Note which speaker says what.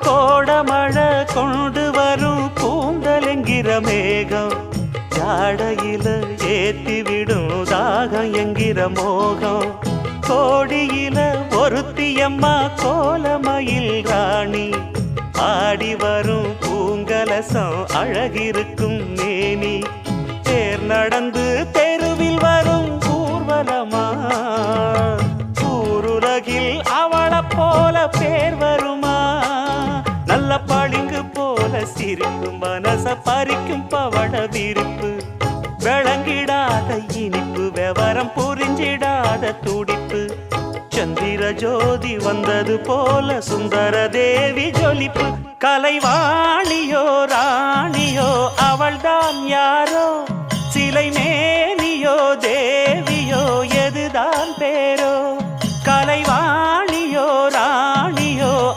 Speaker 1: கோடமழை கொண்டு வரும் கூந்தலெங்கிற மேகம் ஜாடையில ஏத்திவிடும் தாகம் என்கிற மோகம் கோடியில ஒருத்தியம்மா கோலமயில் ராணி ஆடி வரும் பூங்கலசம் அழகிருக்கும் மேனி தேர் நடந்து தெருவில் வரும் ஊர்வலமா ஊருலகில் அவளை போல பேர் வருமா நல்ல பளிங்கு போல சிரிக்கும் மனச பறிக்கும் பவள விரிப்பு விளங்கிடாத இனிப்பு விவரம் புரிஞ்சிடாத துடிப்பு சந்திர ஜோதி வந்தது போல சுந்தர தேவி ஜொலிப்பு கலைவாணியோ ராணியோ அவள்தான் யாரோ சிலை மே